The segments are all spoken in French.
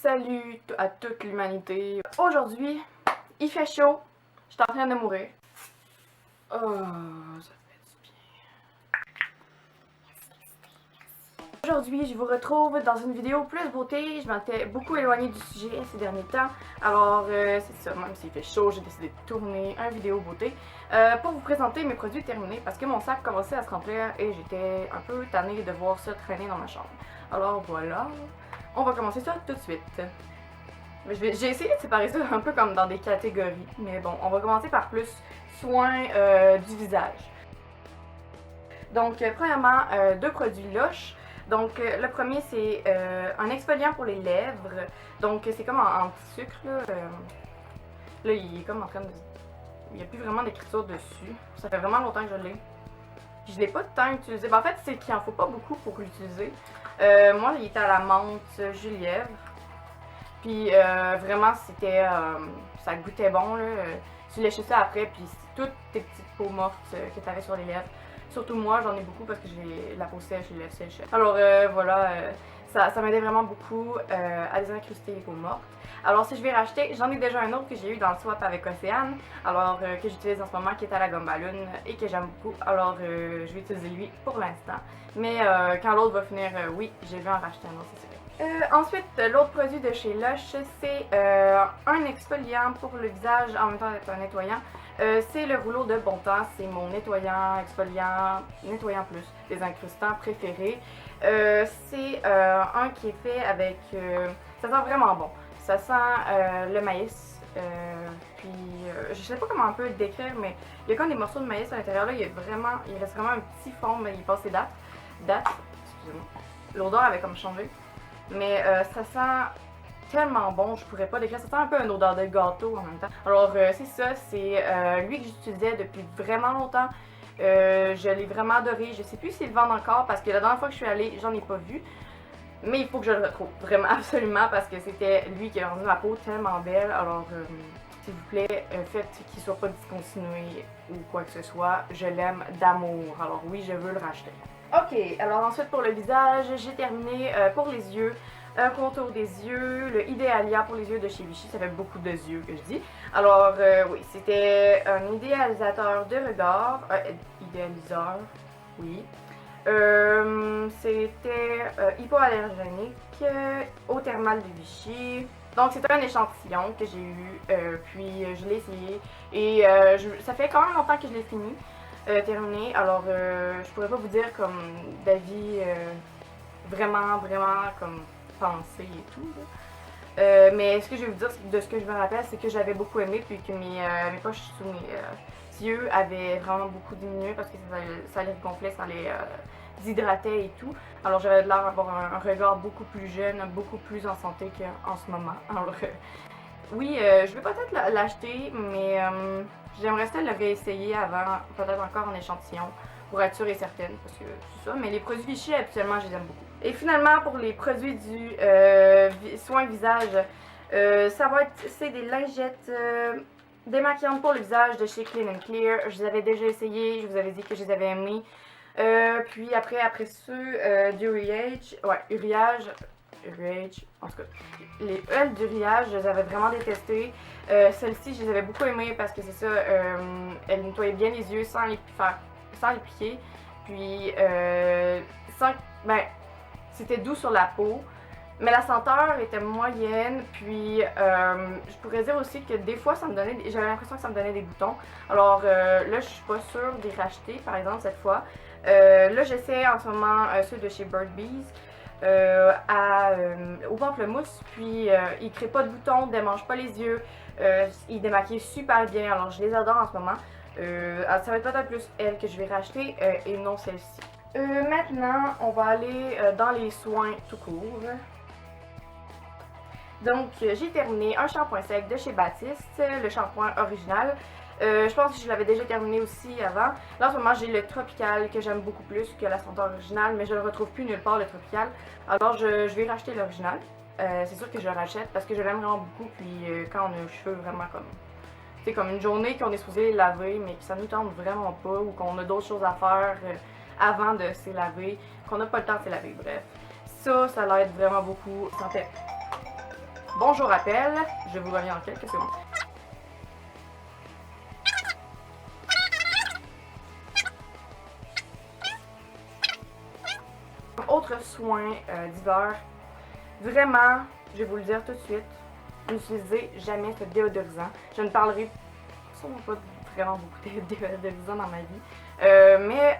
Salut à toute l'humanité. Aujourd'hui, il fait chaud. Je suis en train de mourir. Oh, ça fait du bien. Aujourd'hui, je vous retrouve dans une vidéo plus beauté. Je m'étais beaucoup éloignée du sujet ces derniers temps. Alors, c'est ça, même s'il fait chaud, j'ai décidé de tourner une vidéo beauté pour vous présenter mes produits terminés parce que mon sac commençait à se remplir et j'étais un peu tannée de voir ça traîner dans ma chambre. Alors voilà, on va commencer ça tout de suite. J'ai essayé de séparer ça un peu comme dans des catégories, mais bon, on va commencer par plus soins du visage. Donc, premièrement, deux produits Lush. Donc, le premier, c'est un exfoliant pour les lèvres. Donc, c'est comme en petit sucre, là. Là, il est comme en train de... Il n'y a plus vraiment d'écriture dessus. Ça fait vraiment longtemps que je l'ai. Je l'ai pas tant utilisé. Ben, en fait, c'est qu'il en faut pas beaucoup pour l'utiliser. Moi, il était à la menthe gelièvre. Puis vraiment, c'était... ça goûtait bon, là. Tu léchais ça après, puis toutes tes petites peaux mortes que tu avais sur les lèvres. Surtout moi, j'en ai beaucoup parce que j'ai la peau sèche, les lèvres sèches. Alors voilà, ça m'aidait vraiment beaucoup à désincruster les peaux mortes. Alors si je vais racheter, j'en ai déjà un autre que j'ai eu dans le swap avec Océane, alors que j'utilise en ce moment, qui est à la gomme ballon et que j'aime beaucoup. Alors je vais utiliser lui pour l'instant. Mais quand l'autre va finir, oui, j'ai vu en racheter un autre, c'est sûr. Ensuite, l'autre produit de chez Lush, c'est un exfoliant pour le visage en même temps d'être un nettoyant. C'est le rouleau de Bon Temps, c'est mon nettoyant, exfoliant, nettoyant plus, désincrustant préféré. C'est un qui est fait avec... ça sent vraiment bon. Ça sent le maïs, puis je sais pas comment on peut le décrire, mais il y a comme des morceaux de maïs à l'intérieur là, il reste vraiment un petit fond, mais il passe ses dates, excusez-moi. L'odeur avait comme changé. Mais ça sent tellement bon, je pourrais pas décrire. Ça sent un peu une odeur de gâteau en même temps. Alors c'est ça, c'est lui que j'utilisais depuis vraiment longtemps. Je l'ai vraiment adoré. Je sais plus s'il le vend encore parce que la dernière fois que je suis allée, j'en ai pas vu. Mais il faut que je le retrouve, vraiment absolument, parce que c'était lui qui a rendu ma peau tellement belle. Alors s'il vous plaît, faites qu'il soit pas discontinué ou quoi que ce soit. Je l'aime d'amour. Alors oui, je veux le racheter. Ok, alors ensuite pour le visage, j'ai terminé pour les yeux, un contour des yeux, le Idealia pour les yeux de chez Vichy, ça fait beaucoup de yeux que je dis. Alors oui, c'était un idéalisateur de regard, idéaliseur, oui. C'était hypoallergénique, eau thermale de Vichy. Donc c'était un échantillon que j'ai eu, puis je l'ai essayé et ça fait quand même longtemps que je l'ai fini. Terminé. Alors, je pourrais pas vous dire comme d'avis vraiment comme pensé et tout. Mais ce que je vais vous dire de ce que je me rappelle, c'est que j'avais beaucoup aimé, puis que mes poches sous mes yeux avaient vraiment beaucoup diminué parce que ça les regonflait, ça les déshydratait et tout. Alors, j'avais l'air d'avoir un regard beaucoup plus jeune, beaucoup plus en santé qu'en ce moment. Alors, oui, je vais peut-être l'acheter, mais j'aimerais ça le réessayer avant, peut-être encore en échantillon, pour être sûre et certaine, parce que c'est ça. Mais les produits Vichy, habituellement, je les aime beaucoup. Et finalement, pour les produits du soin visage, c'est des lingettes démaquillantes pour le visage de chez Clean & Clear. Je les avais déjà essayées, je vous avais dit que je les avais aimées. Puis après ceux d'Uriage, en tout cas, les huiles d'Uriage, je les avais vraiment détestées. Celles-ci, je les avais beaucoup aimées parce que c'est ça, elles nettoyaient bien les yeux sans les piquer. Puis, c'était doux sur la peau. Mais la senteur était moyenne, puis je pourrais dire aussi que des fois, j'avais l'impression que ça me donnait des boutons. Alors là, je suis pas sûre d'y racheter, par exemple, cette fois. Là, j'essaie en ce moment ceux de chez Bird Bees. Au pamplemousse, puis il crée pas de boutons, démange pas les yeux, il démaquille super bien, alors je les adore en ce moment. Ça va être peut-être plus elle que je vais racheter et non celle-ci. Maintenant, on va aller dans les soins tout court. Donc, j'ai terminé un shampoing sec de chez Baptiste, le shampoing original. Je pense que je l'avais déjà terminé aussi avant. Là, en ce moment, j'ai le Tropical que j'aime beaucoup plus que la senteur originale, mais je le retrouve plus nulle part, le Tropical. Alors, je vais racheter l'original. C'est sûr que je le rachète parce que je l'aime vraiment beaucoup. Puis, quand on a les cheveux vraiment comme... C'est comme une journée qu'on est supposé les laver, mais que ça nous tente vraiment pas, ou qu'on a d'autres choses à faire avant de se laver, qu'on n'a pas le temps de se laver, bref. Ça l'aide vraiment beaucoup. Ça fait... Bonjour appel, je vous reviens en quelques secondes. Autre soin d'hiver, vraiment, je vais vous le dire tout de suite, n'utilisez jamais ce déodorisant. Je ne parlerai sûrement pas vraiment beaucoup de déodorisant dans ma vie, mais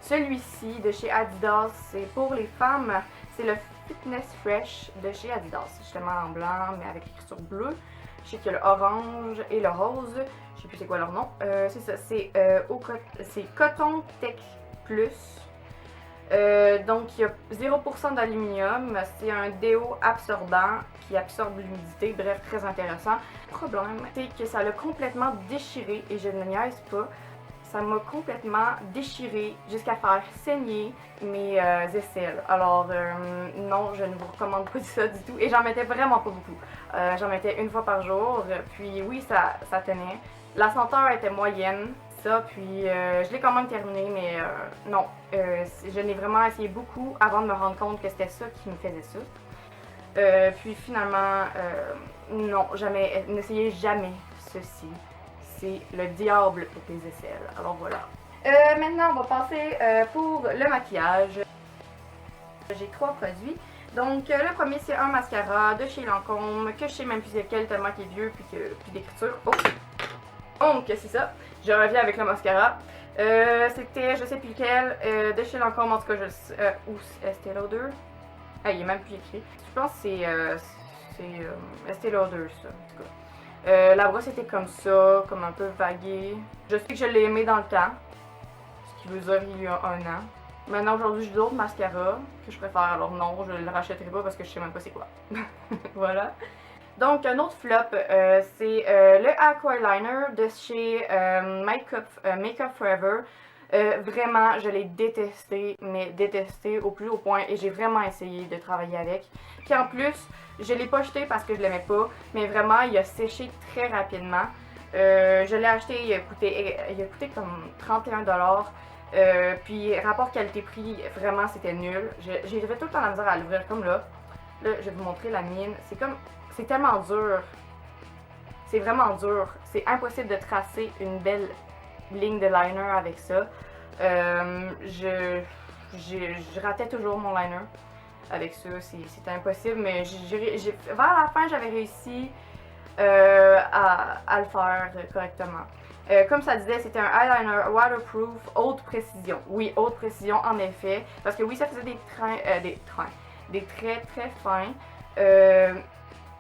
celui-ci de chez Adidas, c'est pour les femmes, c'est le Fitness Fresh de chez Adidas, justement en blanc mais avec l'écriture bleue. Je sais qu'il y a le orange et le rose, je sais plus c'est quoi leur nom. C'est ça, c'est Coton Tech Plus. Donc il y a 0% d'aluminium, c'est un déo absorbant qui absorbe l'humidité, bref très intéressant. Le problème c'est que ça l'a complètement déchiré et je ne niaise pas, ça m'a complètement déchiré jusqu'à faire saigner mes aisselles. Alors non, je ne vous recommande pas ça du tout et j'en mettais vraiment pas beaucoup. J'en mettais une fois par jour, puis oui ça tenait. La senteur était moyenne. Ça, puis je l'ai quand même terminé, mais non, je n'ai vraiment essayé beaucoup avant de me rendre compte que c'était ça qui me faisait ça. Puis finalement, non, jamais, n'essayez jamais ceci. C'est le diable pour tes aisselles. Alors voilà. Maintenant, on va passer pour le maquillage. J'ai 3 produits. Donc le premier, c'est un mascara de chez Lancôme, que je sais même plus lequel tellement qu'il est vieux, puis d'écriture. Oh! Donc c'est ça, je reviens avec le mascara. C'était, je sais plus lequel, de chez Lancôme, en tout cas, ou Estée Lauder. Ah, il est même plus écrit. Je pense que c'est Estée Lauder, ça, en tout cas. La brosse était comme ça, comme un peu vaguée. Je sais que je l'ai aimé dans le temps, ce qui veut dire il y a 1 an. Maintenant, aujourd'hui, j'ai d'autres mascaras que je préfère, alors non, je le rachèterai pas parce que je sais même pas c'est quoi. Voilà. Donc, un autre flop, c'est le Aqua Liner de chez Makeup Forever. Vraiment, je l'ai détesté, mais détesté au plus haut point et j'ai vraiment essayé de travailler avec. Puis en plus, je l'ai pas jeté parce que je l'aimais pas, mais vraiment, il a séché très rapidement. Je l'ai acheté, il a coûté comme 31$. Puis rapport qualité-prix, vraiment, c'était nul. J'ai tout le temps la misère à l'ouvrir comme là. Là, je vais vous montrer la mienne. C'est tellement dur. C'est vraiment dur. C'est impossible de tracer une belle ligne de liner avec ça. Je ratais toujours mon liner avec ça. C'était impossible, mais vers la fin, j'avais réussi à le faire correctement. Comme ça disait, c'était un eyeliner waterproof haute précision. Oui, haute précision en effet. Parce que oui, ça faisait des traits très fins.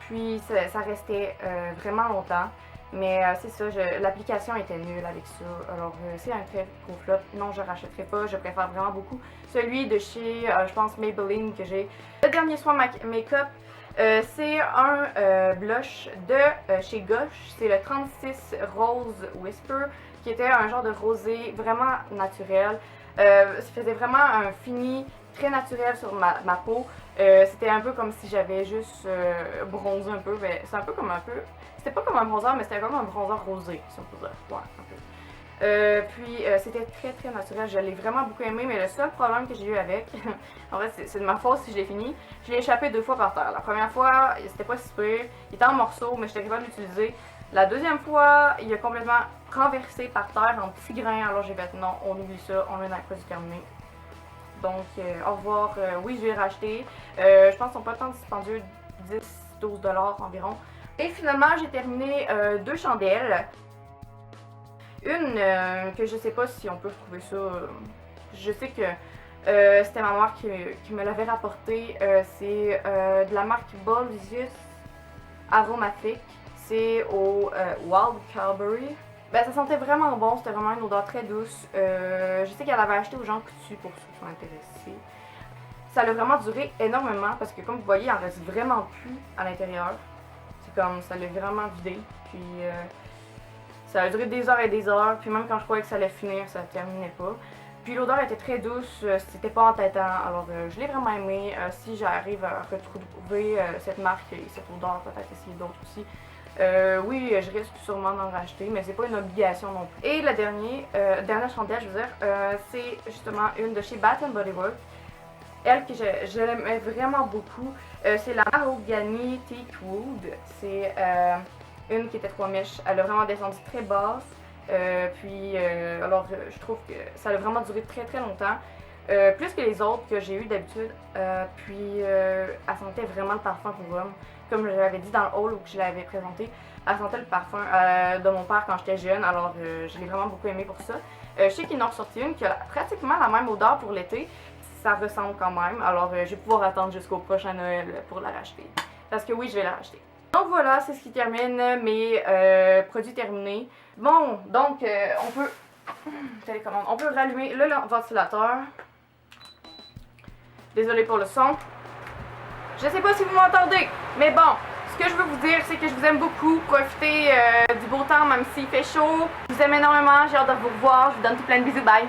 Puis ça restait vraiment longtemps. Mais c'est ça, l'application était nulle avec ça. Alors c'est un très gros flop. Non, je rachèterai pas. Je préfère vraiment beaucoup celui de chez, je pense, Maybelline que j'ai. Le dernier soin make-up, c'est un blush de chez Gosh. C'est le 36 Rose Whisper, qui était un genre de rosé vraiment naturel. Ça faisait vraiment un fini très naturel sur ma peau. C'était un peu comme si j'avais juste bronzé un peu. C'est un peu comme un peu... C'était pas comme un bronzer, mais c'était comme un bronzer rosé, si on peut dire. Ouais, un peu. Puis c'était très très naturel. Je l'ai vraiment beaucoup aimé, mais le seul problème que j'ai eu avec, en fait c'est de ma faute si je l'ai fini, je l'ai échappé 2 fois par terre. La première fois, c'était pas si pire, il était en morceaux, mais j'étais capable de l'utiliser. La deuxième fois, il a complètement renversé par terre en petits grains, alors j'ai fait non, on oublie ça, on est dans le produit terminé. Donc, au revoir. Oui, je vais racheter. Je pense qu'ils sont pas tant dispendieux, 10-12$ environ. Et finalement, j'ai terminé 2 chandelles. Une que je sais pas si on peut trouver ça. Je sais que c'était ma mère qui me l'avait rapporté. C'est de la marque Bolzius Aromatique. C'est au Wild Calgary. Ben, ça sentait vraiment bon, c'était vraiment une odeur très douce. Je sais qu'elle avait acheté aux gens coutus pour ceux qui sont intéressés. Ça a vraiment duré énormément parce que comme vous voyez, il en reste vraiment plus à l'intérieur. C'est comme, ça l'a vraiment vidé. Puis ça a duré des heures et des heures. Puis même quand je croyais que ça allait finir, ça ne terminait pas. Puis l'odeur était très douce, c'était pas entêtant. Alors je l'ai vraiment aimé. Si j'arrive à retrouver cette marque et cette odeur, peut-être essayer d'autres aussi. Oui, je risque sûrement d'en racheter, mais c'est pas une obligation non plus. Et le dernière chandelle, je veux dire, c'est justement une de chez Bath & Body Works. elle que je l'aimais vraiment beaucoup. C'est la Mahogany Teakwood. C'est une qui était 3 mèches. Elle a vraiment descendu très basse. Alors je trouve que ça a vraiment duré très très longtemps. Plus que les autres que j'ai eu d'habitude. Elle sentait vraiment le parfum pour homme. Comme je l'avais dit dans le haul où je l'avais présenté, elle sentait le parfum de mon père quand j'étais jeune. Alors je l'ai vraiment beaucoup aimé pour ça. Je sais qu'il en a ressorti une qui a pratiquement la même odeur pour l'été. Ça ressemble quand même. Alors je vais pouvoir attendre jusqu'au prochain Noël pour la racheter. Parce que oui, je vais la racheter. Donc voilà, c'est ce qui termine mes produits terminés. Bon, donc on peut télécommande. On peut rallumer le ventilateur. Désolée pour le son. Je sais pas si vous m'entendez, mais bon, ce que je veux vous dire, c'est que je vous aime beaucoup. Profitez du beau temps, même s'il fait chaud. Je vous aime énormément, j'ai hâte de vous revoir. Je vous donne tout plein de bisous, bye!